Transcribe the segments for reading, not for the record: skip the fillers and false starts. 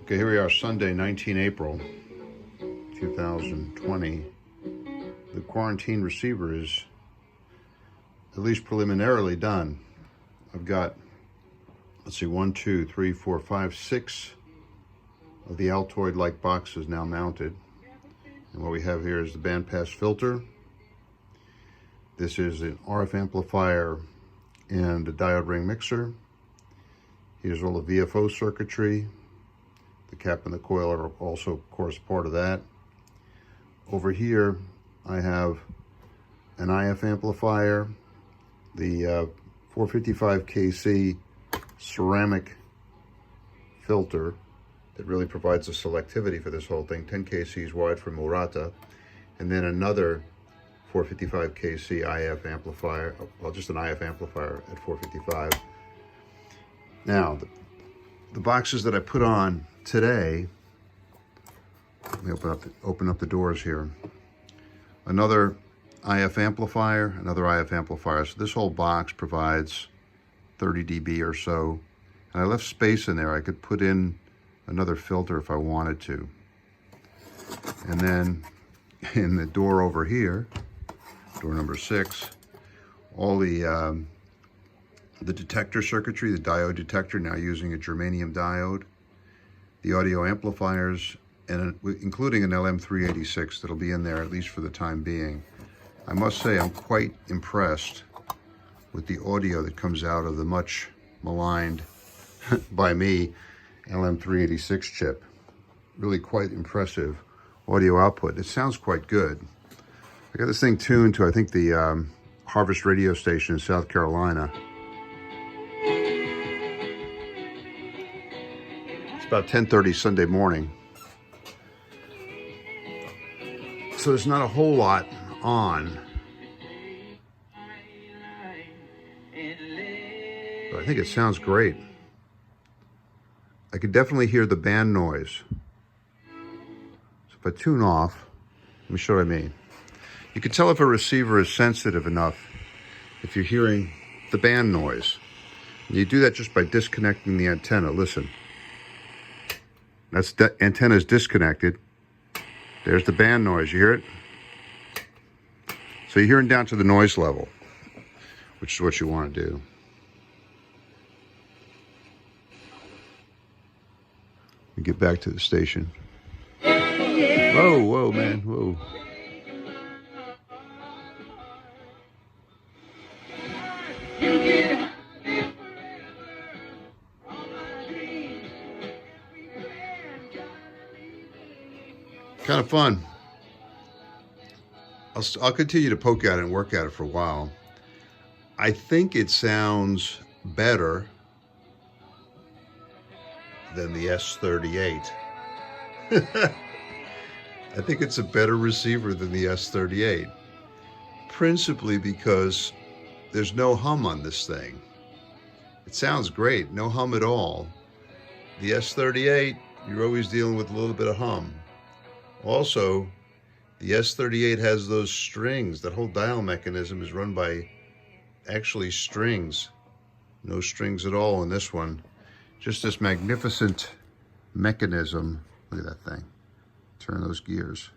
Okay, here we are, Sunday, 19 April, 2020. The quarantine receiver is at least preliminarily done. I've got, let's see, 1, 2, 3, 4, 5, 6 of the Altoid-like boxes now mounted. And what we have here is the bandpass filter. This is an RF amplifier and a diode ring mixer. Here's all the VFO circuitry. The cap and the coil are also, of course, part of that. Over here, I have an IF amplifier, the 455 kC ceramic filter that really provides the selectivity for this whole thing, 10 kCs wide for Murata, and then another 455 kC IF amplifier, well, just an IF amplifier at 455. Now, the boxes that I put on today, let me open up the doors here. Another IF amplifier, another IF amplifier. So this whole box provides 30 dB or so. And I left space in there. I could put in another filter if I wanted to. And then in the door over here, door number 6, all the detector circuitry, the diode detector, now using a germanium diode, the audio amplifiers, and including an LM386 that'll be in there at least for the time being. I must say I'm quite impressed with the audio that comes out of the much maligned by me LM386 chip. Really quite impressive audio output. It sounds quite good. I got this thing tuned to, I think, the Harvest radio station in South Carolina. About 10:30 Sunday morning. So there's not a whole lot on. But I think it sounds great. I could definitely hear the band noise. So if I tune off, let me show what I mean. You can tell if a receiver is sensitive enough if you're hearing the band noise. And you do that just by disconnecting the antenna. Listen. That's the antenna is disconnected. There's the band noise. You hear it? So you're hearing down to the noise level, which is what you want to do. We get back to the station. Whoa, whoa, man, whoa. Kind of fun. I'll continue to poke at it and work at it for a while. I think it sounds better than the S38. I think it's a better receiver than the S38, principally because there's no hum on this thing. It sounds great, no hum at all. The S38, you're always dealing with a little bit of hum. Also, the S38 has those strings. That whole dial mechanism is run by actually strings. No strings at all in this one. Just this magnificent mechanism. Look at that thing. Turn those gears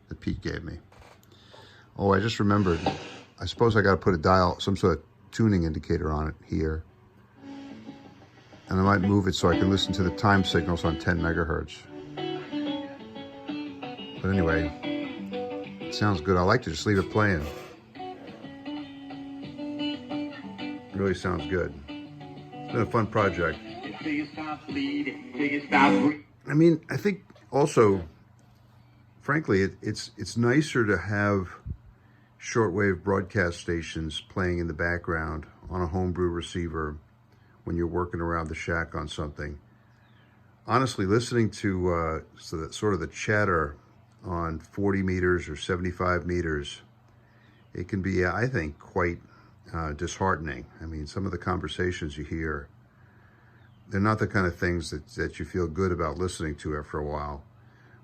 that Pete gave me. Oh, I just remembered. I suppose I got to put a dial, some sort of tuning indicator on it here. And I might move it so I can listen to the time signals on 10 megahertz. But anyway, it sounds good. I like to just leave it playing. It really sounds good. It's been a fun project. I mean, I think also, frankly, it's nicer to have shortwave broadcast stations playing in the background on a homebrew receiver when you're working around the shack on something. Honestly, listening to sort of the chatter on 40 meters or 75 meters, it can be, I think, quite disheartening. I mean, some of the conversations you hear, they're not the kind of things that you feel good about listening to after a while.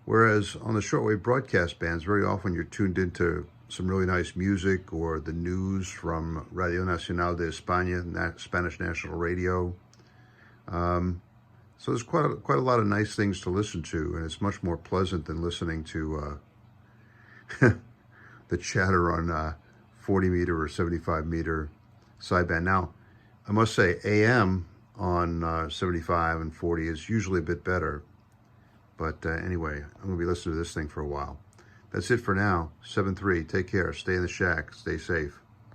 Whereas on the shortwave broadcast bands, very often you're tuned into some really nice music or the news from Radio Nacional de España, Spanish National Radio. So there's quite a lot of nice things to listen to, and it's much more pleasant than listening to the chatter on 40 meter or 75 meter sideband. Now, I must say AM on 75 and 40 is usually a bit better. But anyway, I'm going to be listening to this thing for a while. That's it for now. 7-3. Take care. Stay in the shack. Stay safe.